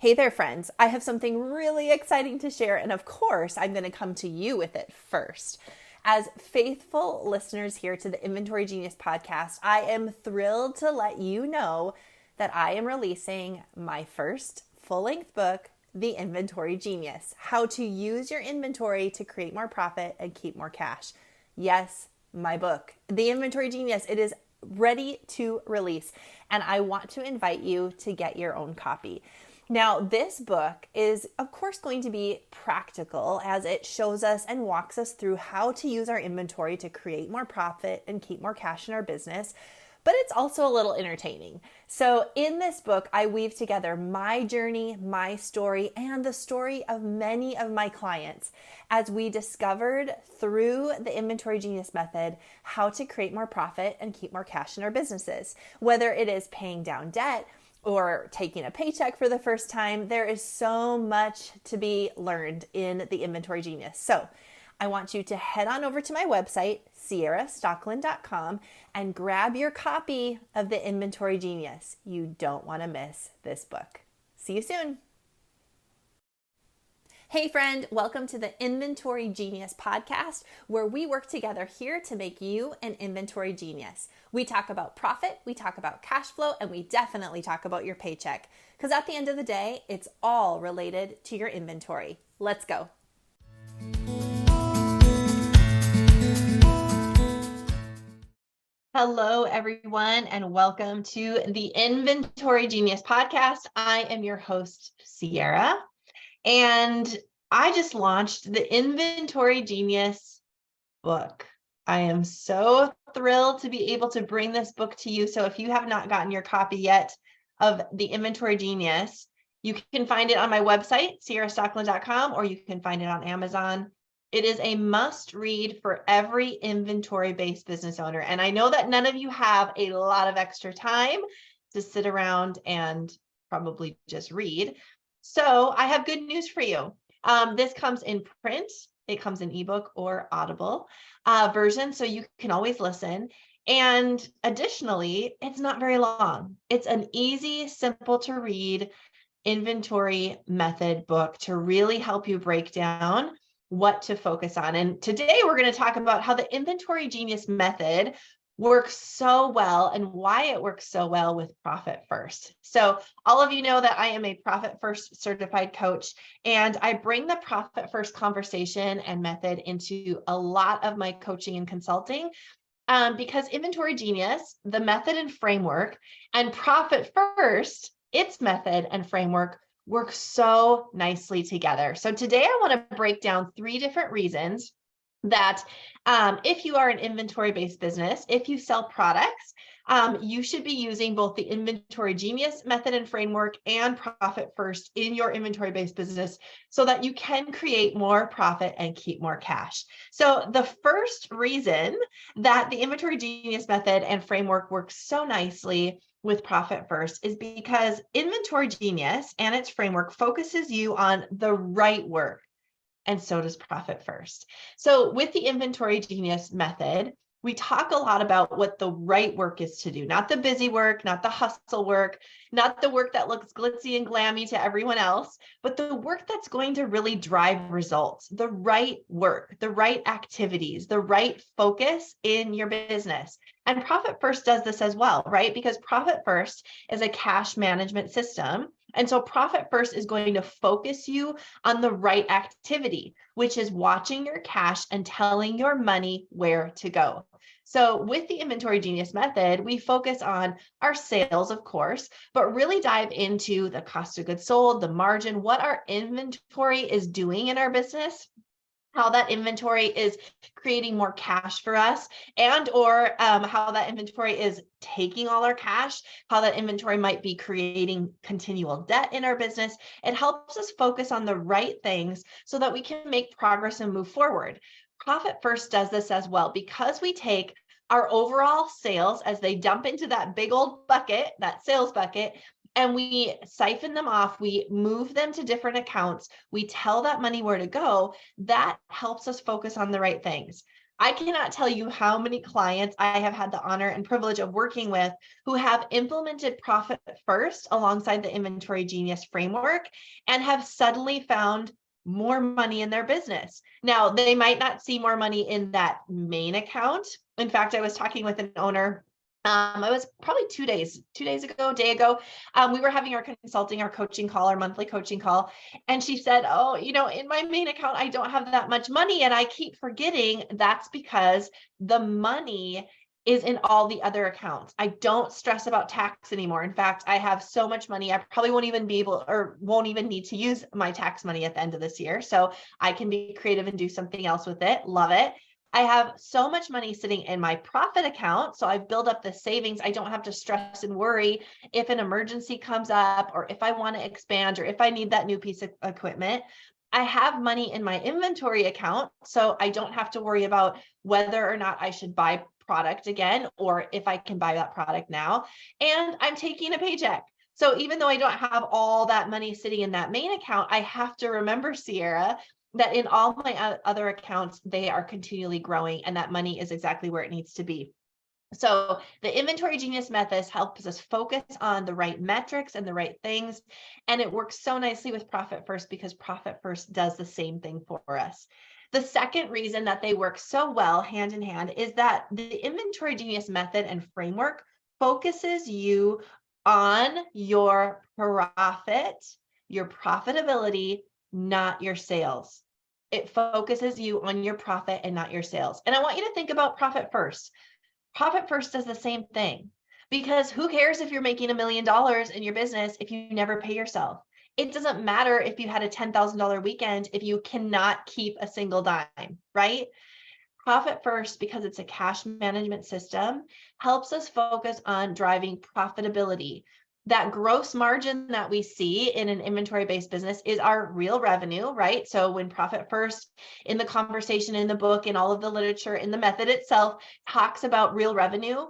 Hey there, friends. I have something really exciting to share, and of course, I'm going to come to you with it first. As faithful listeners here to the Inventory Genius podcast, I am thrilled to let you know that I am releasing my first full length book, The Inventory Genius: How to Use Your Inventory to Create More Profit and Keep More Cash. Yes, my book, The Inventory Genius. It is ready to release, and I want to invite you to get your own copy. Now, this book is, of course, going to be practical as it shows us and walks us through how to use our inventory to create more profit and keep more cash in our business, but it's also a little entertaining. So, in this book, I weave together my journey, my story, and the story of many of my clients as we discovered through the Inventory Genius method how to create more profit and keep more cash in our businesses. Whether it is paying down debt, or taking a paycheck for the first time, there is so much to be learned in the Inventory Genius. So I want you to head on over to my website, ciarastocklin.com, and grab your copy of the Inventory Genius. You don't want to miss this book. See you soon. Hey friend, welcome to the Inventory Genius podcast, where we work together here to make you an inventory genius. We talk about profit, we talk about cash flow, and we definitely talk about your paycheck. Because at the end of the day, it's all related to your inventory. Let's go. Hello, everyone, and welcome to the Inventory Genius podcast. I am your host, Ciara. And I just launched the Inventory Genius book. I am so thrilled to be able to bring this book to you. So if you have not gotten your copy yet of the Inventory Genius, you can find it on my website, ciarastocklin.com, or you can find it on Amazon. It is a must read for every inventory-based business owner. And I know that none of you have a lot of extra time to sit around and probably just read. So I have good news for you. This comes in print, it comes in ebook or Audible version, so you can always listen. And additionally, it's not very long. It's an easy, simple to read inventory method book to really help you break down what to focus on. And today we're going to talk about how the Inventory Genius method works so well and why it works so well with Profit First. So all of you know that I am a Profit First certified coach, and I bring the Profit First conversation and method into a lot of my coaching and consulting because Inventory Genius, the method and framework, and Profit First, its method and framework, work so nicely together. So today I want to break down 3 different reasons that if you are an inventory-based business, if you sell products, you should be using both the Inventory Genius method and framework and Profit First in your inventory-based business so that you can create more profit and keep more cash. So the first reason that the Inventory Genius method and framework works so nicely with Profit First is because Inventory Genius and its framework focuses you on the right work. And so does Profit First. So with the Inventory Genius method, we talk a lot about what the right work is to do, not the busy work, not the hustle work, not the work that looks glitzy and glammy to everyone else, but the work that's going to really drive results, the right work, the right activities, the right focus in your business. And Profit First does this as well, right? Because Profit First is a cash management system. And so Profit First is going to focus you on the right activity, which is watching your cash and telling your money where to go. So with the Inventory Genius method, we focus on our sales, of course, but really dive into the cost of goods sold, the margin, what our inventory is doing in our business, how that inventory is creating more cash for us, and or how that inventory is taking all our cash, how that inventory might be creating continual debt in our business. It helps us focus on the right things so that we can make progress and move forward. Profit First does this as well because we take our overall sales as they dump into that big old bucket, that sales bucket, and we siphon them off, we move them to different accounts, we tell that money where to go. That helps us focus on the right things. I cannot tell you how many clients I have had the honor and privilege of working with who have implemented Profit First alongside the Inventory Genius framework and have suddenly found more money in their business. Now, they might not see more money in that main account. In fact, I was talking with an owner. I was probably 2 days ago, a day ago. We were having our coaching call, our monthly coaching call. And she said, oh, in my main account, I don't have that much money. And I keep forgetting that's because the money is in all the other accounts. I don't stress about tax anymore. In fact, I have so much money, I probably won't even be able or won't even need to use my tax money at the end of this year. So I can be creative and do something else with it. Love it. I have so much money sitting in my profit account. So I've built up the savings. I don't have to stress and worry if an emergency comes up or if I want to expand or if I need that new piece of equipment. I have money in my inventory account, so I don't have to worry about whether or not I should buy product again or if I can buy that product now. And I'm taking a paycheck. So even though I don't have all that money sitting in that main account, I have to remember, Ciara, that in all my other accounts, they are continually growing and that money is exactly where it needs to be. So the Inventory Genius method helps us focus on the right metrics and the right things. And it works so nicely with Profit First because Profit First does the same thing for us. The second reason that they work so well hand in hand is that the Inventory Genius method and framework focuses you on your profit, your profitability, not your sales. It focuses you on your profit and not your sales. And I want you to think about Profit First. Profit First does the same thing because who cares if you're making $1 million in your business if you never pay yourself? It doesn't matter if you had a $10,000 weekend if you cannot keep a single dime, right? Profit First, because it's a cash management system, helps us focus on driving profitability. That gross margin that we see in an inventory-based business is our real revenue, right? So when Profit First in the conversation, in the book, in all of the literature, in the method itself talks about real revenue,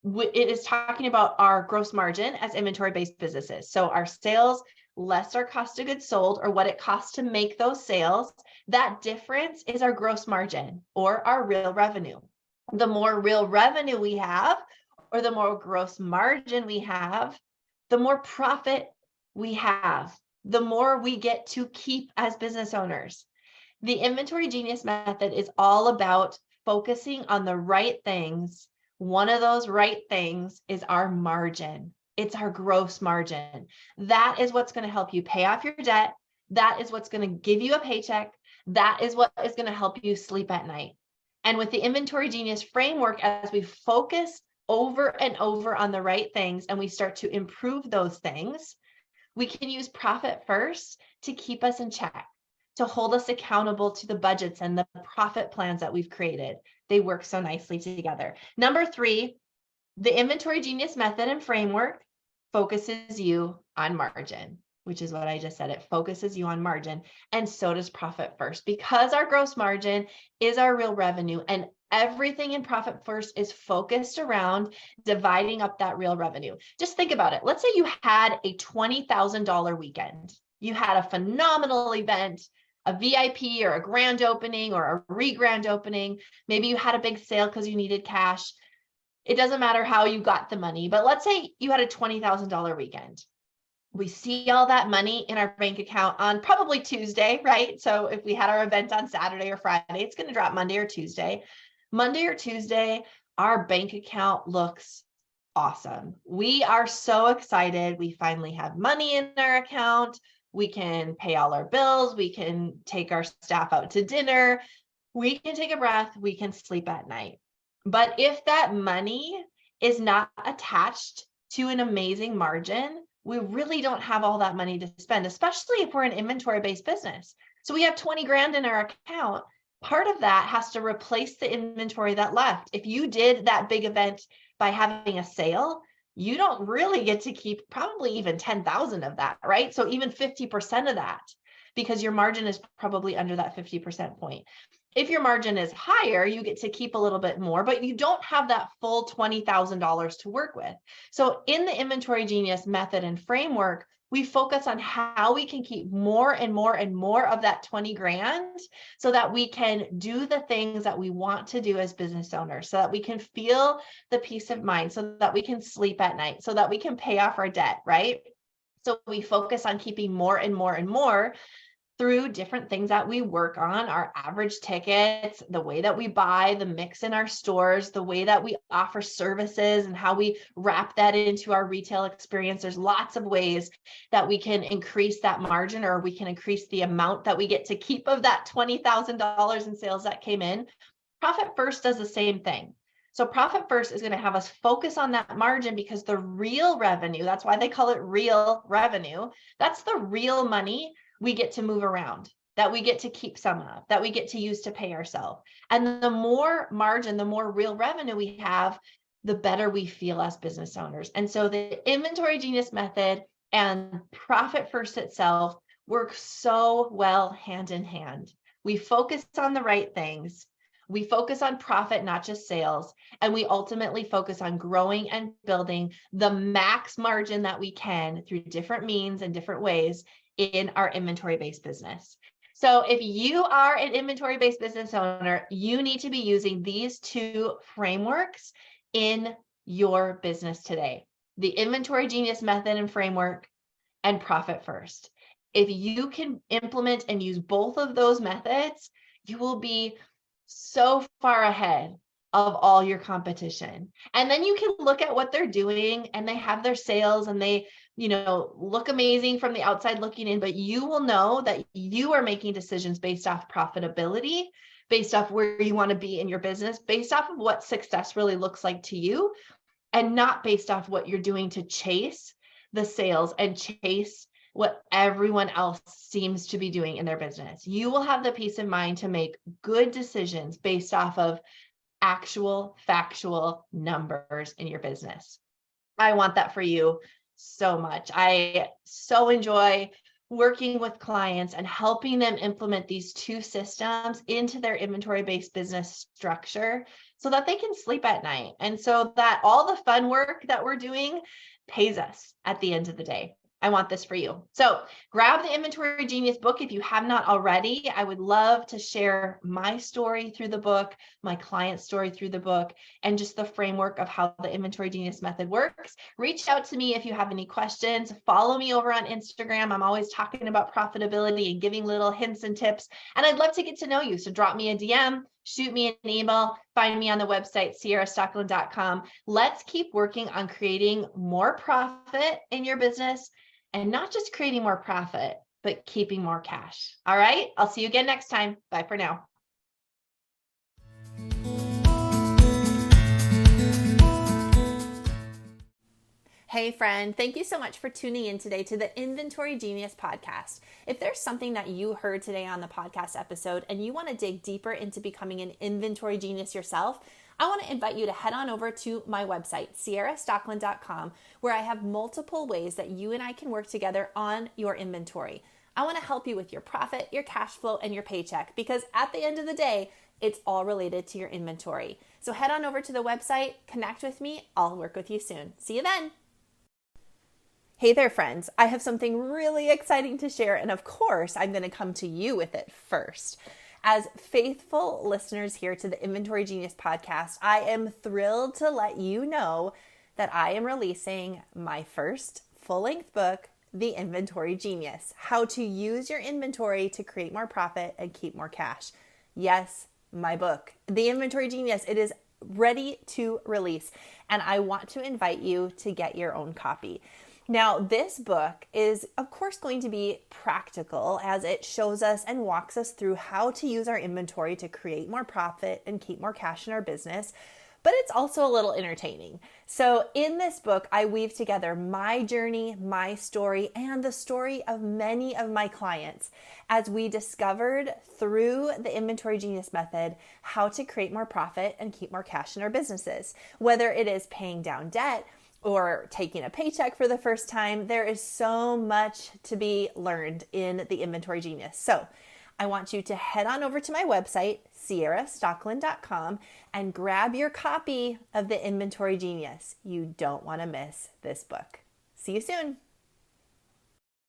it is talking about our gross margin as inventory-based businesses. So our sales less our cost of goods sold or what it costs to make those sales, that difference is our gross margin or our real revenue. The more real revenue we have, or the more gross margin we have, the more profit we have, the more we get to keep as business owners. The Inventory Genius method is all about focusing on the right things. One of those right things is our margin. It's our gross margin. That is what's going to help you pay off your debt. That is what's going to give you a paycheck. That is what is going to help you sleep at night. And with the Inventory Genius framework, as we focus over and over on the right things and we start to improve those things, we can use Profit First to keep us in check, to hold us accountable to the budgets and the profit plans that we've created. They work so nicely together. Number 3, the Inventory Genius method and framework focuses you on margin, which is what I just said. It focuses you on margin, and so does Profit First, because our gross margin is our real revenue, and everything in Profit First is focused around dividing up that real revenue. Just think about it. Let's say you had a $20,000 weekend. You had a phenomenal event, a VIP or a grand opening or a re-grand opening. Maybe you had a big sale because you needed cash. It doesn't matter how you got the money, but let's say you had a $20,000 weekend. We see all that money in our bank account on probably Tuesday, right? So if we had our event on Saturday or Friday, it's going to drop Monday or Tuesday. Monday or Tuesday, our bank account looks awesome. We are so excited. We finally have money in our account. We can pay all our bills. We can take our staff out to dinner. We can take a breath. We can sleep at night. But if that money is not attached to an amazing margin, we really don't have all that money to spend, especially if we're an inventory-based business. So we have 20 grand in our account. Part of that has to replace the inventory that left. If you did that big event by having a sale, you don't really get to keep probably even 10,000 of that, right? So even 50% of that, because your margin is probably under that 50% point. If your margin is higher, you get to keep a little bit more, but you don't have that full $20,000 to work with. So in the Inventory Genius method and framework, we focus on how we can keep more and more and more of that 20 grand so that we can do the things that we want to do as business owners, so that we can feel the peace of mind, so that we can sleep at night, so that we can pay off our debt, right? So we focus on keeping more and more and more through different things that we work on, our average tickets, the way that we buy, the mix in our stores, the way that we offer services and how we wrap that into our retail experience. There's lots of ways that we can increase that margin, or we can increase the amount that we get to keep of that $20,000 in sales that came in. Profit First does the same thing. So Profit First is going to have us focus on that margin, because the real revenue, that's why they call it real revenue, that's the real money we get to move around, that we get to keep some of, that we get to use to pay ourselves. And the more margin, the more real revenue we have, the better we feel as business owners. And so the Inventory Genius method and Profit First itself work so well hand in hand. We focus on the right things. We focus on profit, not just sales. And we ultimately focus on growing and building the max margin that we can through different means and different ways in our inventory-based business. So if you are an inventory-based business owner, you need to be using these two frameworks in your business today: the Inventory Genius method and framework, and Profit First. If you can implement and use both of those methods, you will be so far ahead of all your competition. And then you can look at what they're doing, and they have their sales, and they, look amazing from the outside looking in, but you will know that you are making decisions based off profitability, based off where you want to be in your business, based off of what success really looks like to you, and not based off what you're doing to chase the sales and chase what everyone else seems to be doing in their business. You will have the peace of mind to make good decisions based off of actual factual numbers in your business. I want that for you so much. I so enjoy working with clients and helping them implement these two systems into their inventory-based business structure so that they can sleep at night, and so that all the fun work that we're doing pays us at the end of the day. I want this for you. So grab the Inventory Genius book if you have not already. I would love to share my story through the book, my client story through the book, and just the framework of how the Inventory Genius method works. Reach out to me if you have any questions. Follow me over on Instagram. I'm always talking about profitability and giving little hints and tips, and I'd love to get to know you. So drop me a DM, shoot me an email, find me on the website, ciarastockeland.com. Let's keep working on creating more profit in your business, and not just creating more profit, but keeping more cash. All right, I'll see you again next time. Bye for now. Hey friend, thank you so much for tuning in today to the Inventory Genius podcast. If there's something that you heard today on the podcast episode and you want to dig deeper into becoming an inventory genius yourself, I want to invite you to head on over to my website, ciarastockeland.com, where I have multiple ways that you and I can work together on your inventory. I want to help you with your profit, your cash flow, and your paycheck, because at the end of the day, it's all related to your inventory. So head on over to the website, connect with me. I'll work with you soon. See you then. Hey there, friends. I have something really exciting to share, and of course, I'm going to come to you with it first. As faithful listeners here to the Inventory Genius podcast, I am thrilled to let you know that I am releasing my first full-length book, The Inventory Genius: How to Use Your Inventory to Create More Profit and Keep More Cash. Yes, my book, The Inventory Genius. It is ready to release, and I want to invite you to get your own copy. Now, this book is, of course, going to be practical, as it shows us and walks us through how to use our inventory to create more profit and keep more cash in our business, but it's also a little entertaining. So in this book, I weave together my journey, my story, and the story of many of my clients as we discovered through the Inventory Genius method how to create more profit and keep more cash in our businesses. Whether it is paying down debt or taking a paycheck for the first time, there is so much to be learned in the Inventory Genius. So I want you to head on over to my website, ciarastockeland.com, and grab your copy of the Inventory Genius. You don't want to miss this book. See you soon.